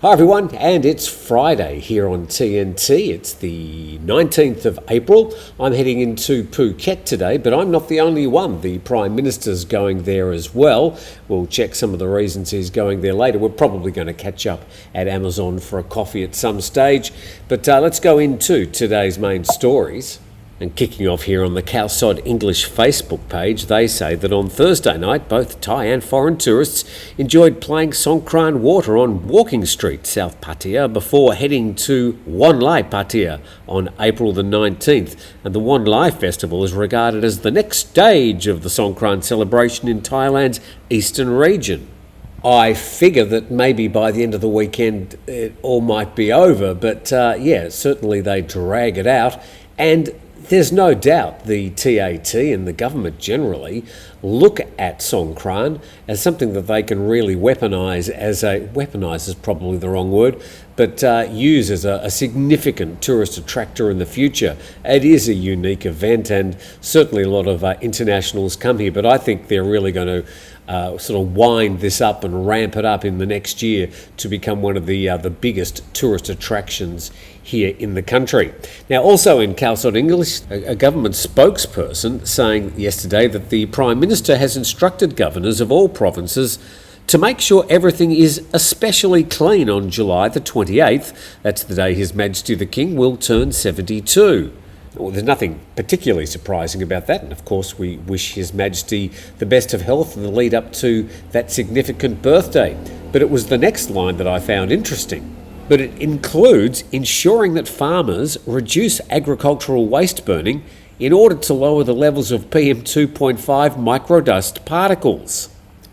Hi everyone, and it's Friday here on TNT. It's the 19th of April. I'm heading into Phuket today, but I'm not the only one. The Prime Minister's going there as well. We'll check some of the reasons he's going there later. We're probably going to catch up at Amazon for a coffee at some stage. But let's go into today's main stories. And kicking off here on the Kazakh English Facebook page, they say that on Thursday night, both Thai and foreign tourists enjoyed playing Songkran water on Walking Street, South Pattaya, before heading to Wanlai Pattaya on April the 19th. And the Wanlai Festival is regarded as the next stage of the Songkran celebration in Thailand's eastern region. I figure that maybe by the end of the weekend it all might be over, but certainly they drag it out. And there's no doubt the TAT and the government generally look at Songkran as something that they can really weaponise is probably the wrong word, but use as a significant tourist attractor in the future. It is a unique event, and certainly a lot of internationals come here, but I think they're really going to sort of wind this up and ramp it up in the next year to become one of the biggest tourist attractions here in the country. Now, also in Kazakh English, a government spokesperson saying yesterday that the Prime Minister has instructed governors of all provinces to make sure everything is especially clean on July the 28th. That's the day His Majesty the King will turn 72. Well, there's nothing particularly surprising about that, and of course we wish His Majesty the best of health in the lead up to that significant birthday. But it was the next line that I found interesting. But it includes ensuring that farmers reduce agricultural waste burning in order to lower the levels of PM 2.5 microdust particles.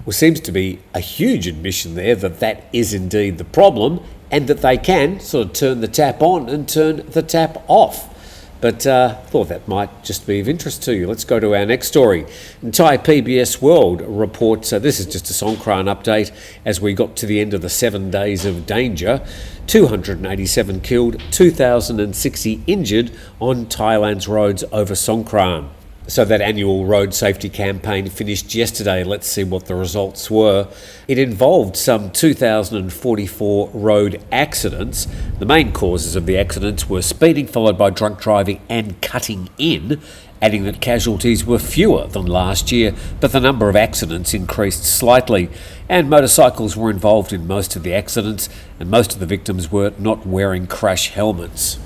Well, seems to be a huge admission there that is indeed the problem, and that they can sort of turn the tap on and turn the tap off. But thought that might just be of interest to you. Let's go to our next story. Thai PBS World reports, this is just a Songkran update, as we got to the end of the 7 days of danger. 287 killed, 2,060 injured on Thailand's roads over Songkran. So that annual road safety campaign finished yesterday. Let's see what the results were. It involved some 2,044 road accidents. The main causes of the accidents were speeding followed by drunk driving and cutting in, adding that casualties were fewer than last year, but the number of accidents increased slightly. And motorcycles were involved in most of the accidents, and most of the victims were not wearing crash helmets.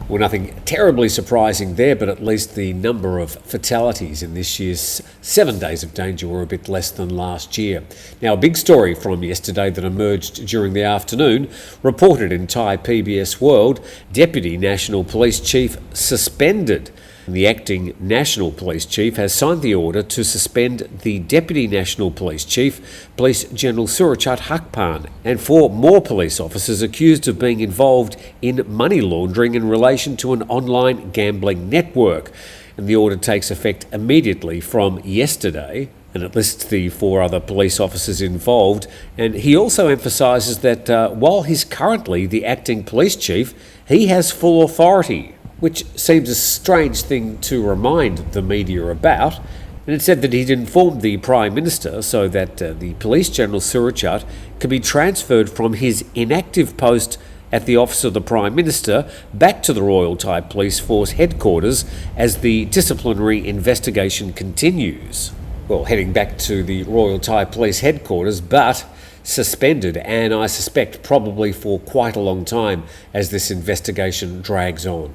Well, nothing terribly surprising there, but at least the number of fatalities in this year's 7 days of danger were a bit less than last year. Now, a big story from yesterday that emerged during the afternoon, reported in Thai PBS World, Deputy National Police Chief suspended. The acting National Police Chief has signed the order to suspend the Deputy National Police Chief, Police General Surachate Hakpan, and 4 more police officers accused of being involved in money laundering in relation to an online gambling network. And the order takes effect immediately from yesterday, and it lists the 4 other police officers involved. And he also emphasises that while he's currently the acting police chief, he has full authority, which seems a strange thing to remind the media about. And it said that he'd informed the Prime Minister so that the Police General Surachate could be transferred from his inactive post at the Office of the Prime Minister back to the Royal Thai Police Force headquarters as the disciplinary investigation continues. Well, heading back to the Royal Thai Police headquarters, but suspended, and I suspect probably for quite a long time as this investigation drags on.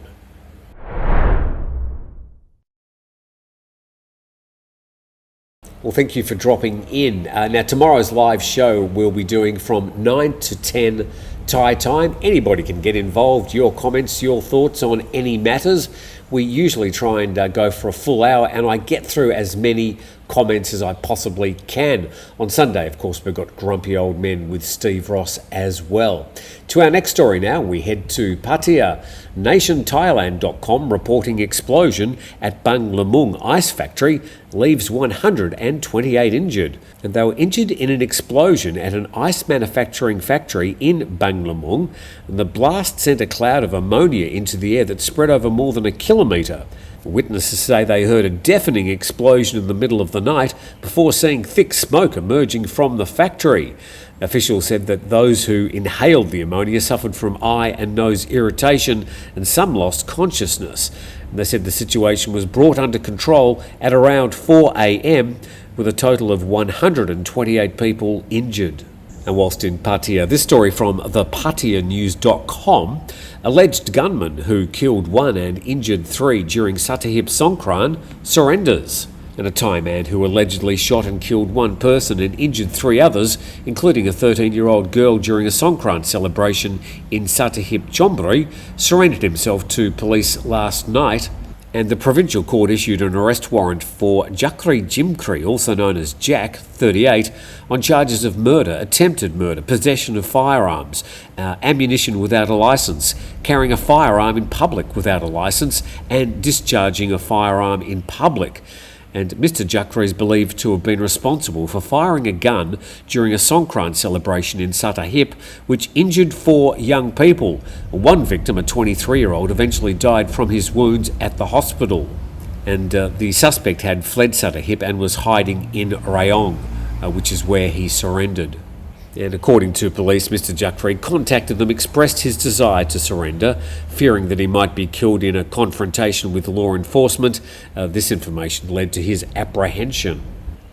Well, thank you for dropping in. Now, tomorrow's live show we'll be doing from 9 to 10 Thai time. Anybody can get involved. Your comments, your thoughts on any matters. We usually try and go for a full hour, and I get through as many comments as I possibly can. On Sunday, of course, we've got Grumpy Old Men with Steve Ross as well. To our next story now, we head to Pattaya. NationThailand.com reporting explosion at Bang Lamung ice factory leaves 128 injured. And they were injured in an explosion at an ice manufacturing factory in Bang Lamung. And the blast sent a cloud of ammonia into the air that spread over more than a kilometre. Witnesses say they heard a deafening explosion in the middle of the night before seeing thick smoke emerging from the factory. Officials said that those who inhaled the ammonia suffered from eye and nose irritation and some lost consciousness. And they said the situation was brought under control at around 4 a.m, with a total of 128 people injured. And whilst in Pattaya, this story from the PattayaNews.com, alleged gunman who killed 1 and injured 3 during Sattahip Songkran surrenders. And a Thai man who allegedly shot and killed 1 person and injured 3 others, including a 13-year-old girl during a Songkran celebration in Sattahip Chombri, surrendered himself to police last night. And the provincial court issued an arrest warrant for Jakri Jimkri, also known as Jack, 38, on charges of murder, attempted murder, possession of firearms, ammunition without a licence, carrying a firearm in public without a licence, and discharging a firearm in public. And Mr. Jakri is believed to have been responsible for firing a gun during a Songkran celebration in Sattahip, which injured 4 young people. One victim, a 23-year-old, eventually died from his wounds at the hospital. And the suspect had fled Sattahip and was hiding in Rayong, which is where he surrendered. And according to police, Mr. Jakri contacted them, expressed his desire to surrender, fearing that he might be killed in a confrontation with law enforcement. This information led to his apprehension.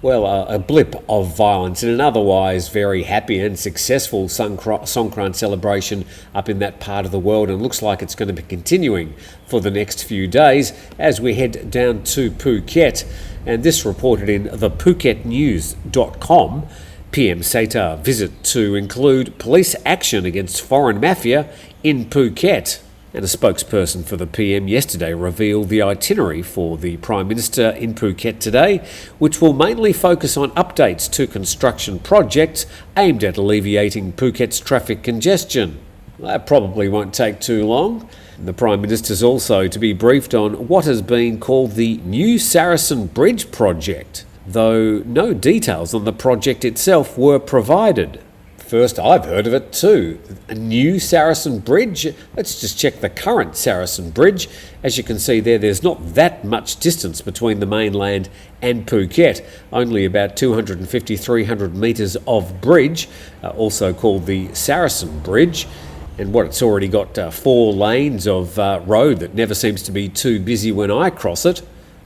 Well, a blip of violence in an otherwise very happy and successful Songkran celebration up in that part of the world, and looks like it's going to be continuing for the next few days as we head down to Phuket. And this reported in the PhuketNews.com. PM Seta visit to include police action against foreign mafia in Phuket. And a spokesperson for the PM yesterday revealed the itinerary for the Prime Minister in Phuket today, which will mainly focus on updates to construction projects aimed at alleviating Phuket's traffic congestion. That probably won't take too long. The Prime Minister is also to be briefed on what has been called the new Saracen Bridge project, though no details on the project itself were provided. First I've heard of it too. A new Saracen Bridge? Let's just check the current Saracen Bridge. As you can see there's not that much distance between the mainland and Phuket. Only about 250-300 metres of bridge, also called the Saracen Bridge. And what, it's already got 4 lanes of road that never seems to be too busy when I cross it.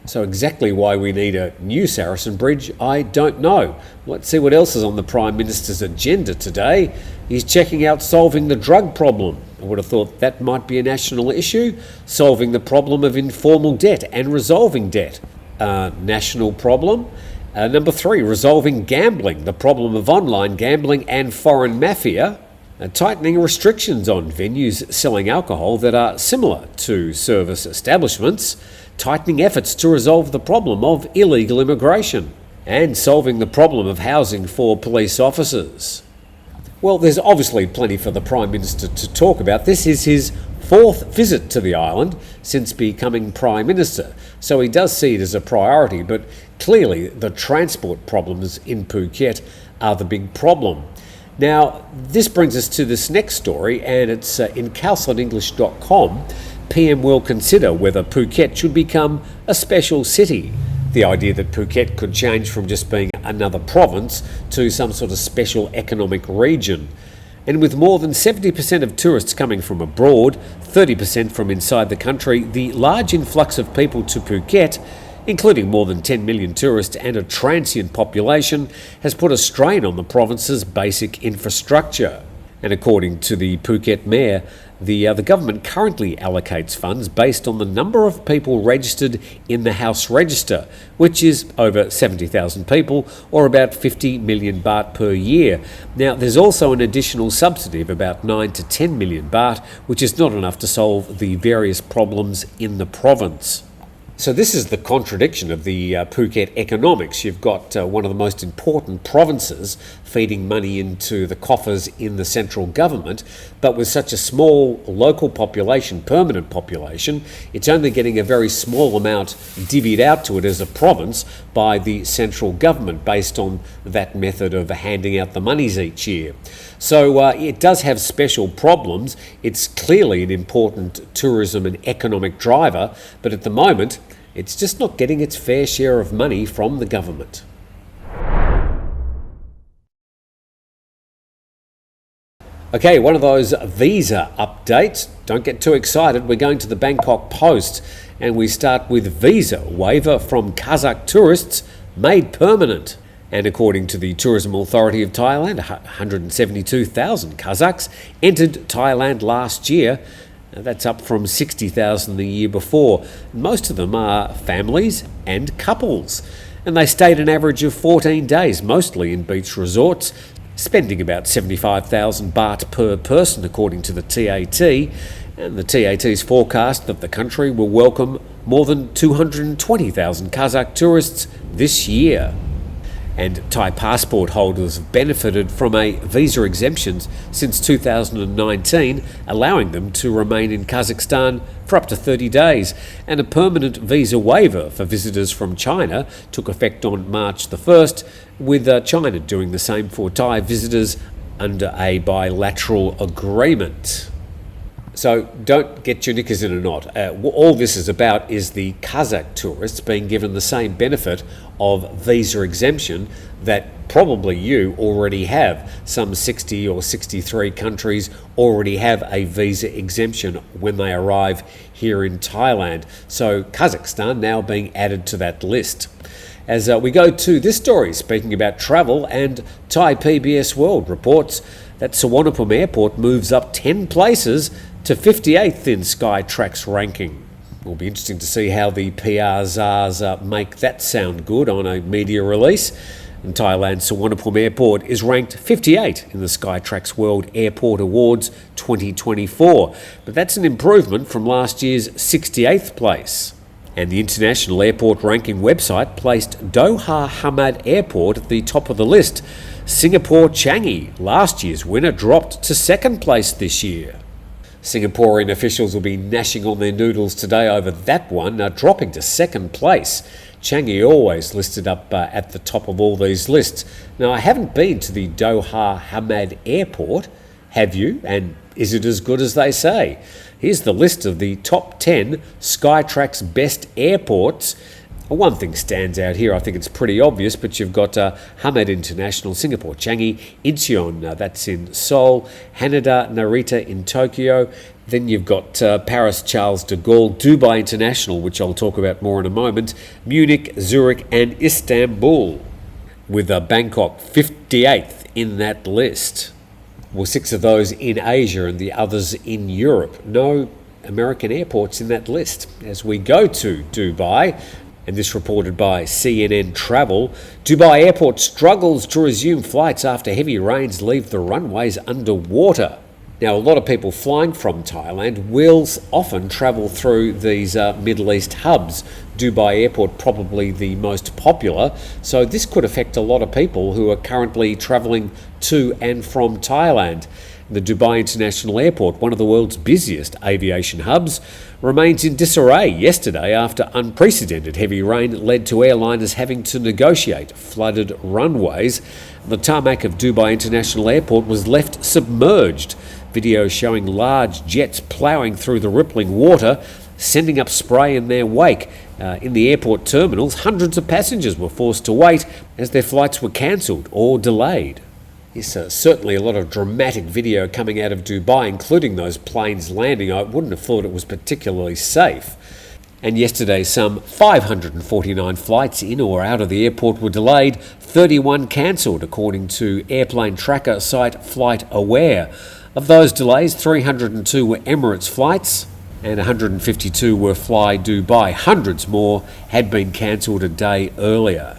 So exactly why we need a new Saracen Bridge, I don't know. Let's see what else is on the Prime Minister's agenda today. He's checking out solving the drug problem. I would have thought that might be a national issue. Solving the problem of informal debt and resolving debt. National problem. Number 3, resolving gambling, the problem of online gambling and foreign mafia. Tightening restrictions on venues selling alcohol that are similar to service establishments. Tightening efforts to resolve the problem of illegal immigration, and solving the problem of housing for police officers. Well, there's obviously plenty for the Prime Minister to talk about. This is his 4th visit to the island since becoming Prime Minister, so he does see it as a priority, but clearly the transport problems in Phuket are the big problem. Now, this brings us to this next story, and it's in KhalsaEnglish.com. PM will consider whether Phuket should become a special city. The idea that Phuket could change from just being another province to some sort of special economic region. And with more than 70% of tourists coming from abroad, 30% from inside the country, the large influx of people to Phuket, including more than 10 million tourists and a transient population, has put a strain on the province's basic infrastructure. And according to the Phuket Mayor, the government currently allocates funds based on the number of people registered in the House Register, which is over 70,000 people, or about 50 million baht per year. Now, there's also an additional subsidy of about 9 to 10 million baht, which is not enough to solve the various problems in the province. So this is the contradiction of the Phuket economics. You've got one of the most important provinces feeding money into the coffers in the central government, but with such a small local population, permanent population, it's only getting a very small amount divvied out to it as a province by the central government based on that method of handing out the monies each year. So it does have special problems. It's clearly an important tourism and economic driver, but at the moment It's just not getting its fair share of money from the government. Okay, one of those visa updates. Don't get too excited. We're going to the Bangkok Post, and we start with visa waiver from Kazakh tourists made permanent. And according to the Tourism Authority of Thailand, 172,000 Kazakhs entered Thailand last year. That's up from 60,000 the year before. Most of them are families and couples, and they stayed an average of 14 days, mostly in beach resorts, spending about 75,000 baht per person, according to the TAT. And the TAT's forecast that the country will welcome more than 220,000 Kazakh tourists this year. And Thai passport holders have benefited from a visa exemption since 2019, allowing them to remain in Kazakhstan for up to 30 days. And a permanent visa waiver for visitors from China took effect on March the 1st, with China doing the same for Thai visitors under a bilateral agreement. So don't get your knickers in a knot. All this is about is the Kazakh tourists being given the same benefit of visa exemption that probably you already have. Some 60 or 63 countries already have a visa exemption when they arrive here in Thailand. So Kazakhstan now being added to that list. As we go to this story, speaking about travel, and Thai PBS World reports that Suvarnabhumi Airport moves up 10 places to 58th in Skytrax ranking. It'll be interesting to see how the PR czars make that sound good on a media release. And Thailand's Suvarnabhumi Airport is ranked 58 in the Skytrax World Airport Awards 2024. But that's an improvement from last year's 68th place. And the International Airport Ranking website placed Doha Hamad Airport at the top of the list. Singapore Changi, last year's winner, dropped to second place this year. Singaporean officials will be gnashing on their noodles today over that one, dropping to second place. Changi always listed up at the top of all these lists. Now, I haven't been to the Doha Hamad Airport. Have you? And is it as good as they say? Here's the list of the top 10 Skytrax best airports. One thing stands out here, I think it's pretty obvious, but you've got Hamad International, Singapore Changi, Incheon, that's in Seoul, Haneda Narita in Tokyo. Then you've got Paris Charles de Gaulle, Dubai International, which I'll talk about more in a moment, Munich, Zurich and Istanbul, with Bangkok 58th in that list. Well, 6 of those in Asia and the others in Europe. No American airports in that list. As we go to Dubai, and this reported by CNN Travel, Dubai Airport struggles to resume flights after heavy rains leave the runways underwater. Now, a lot of people flying from Thailand will often travel through these Middle East hubs. Dubai Airport probably the most popular, so this could affect a lot of people who are currently travelling to and from Thailand. The Dubai International Airport, one of the world's busiest aviation hubs, remains in disarray yesterday after unprecedented heavy rain led to airliners having to negotiate flooded runways. The tarmac of Dubai International Airport was left submerged. Videos showing large jets ploughing through the rippling water, sending up spray in their wake. In the airport terminals, hundreds of passengers were forced to wait as their flights were cancelled or delayed. There's certainly a lot of dramatic video coming out of Dubai, including those planes landing. I wouldn't have thought it was particularly safe. And yesterday, some 549 flights in or out of the airport were delayed, 31 cancelled, according to airplane tracker site Flight Aware. Of those delays, 302 were Emirates flights and 152 were Fly Dubai. Hundreds more had been cancelled a day earlier.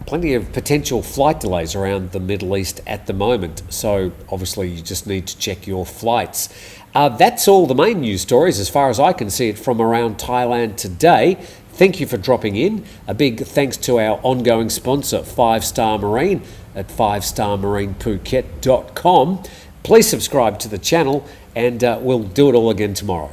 Plenty of potential flight delays around the Middle East at the moment, so obviously you just need to check your flights. That's all the main news stories as far as I can see it from around Thailand today. Thank you for dropping in. A big thanks to our ongoing sponsor, 5 Star Marine, at 5starmarinephuket.com. Please subscribe to the channel, and we'll do it all again tomorrow.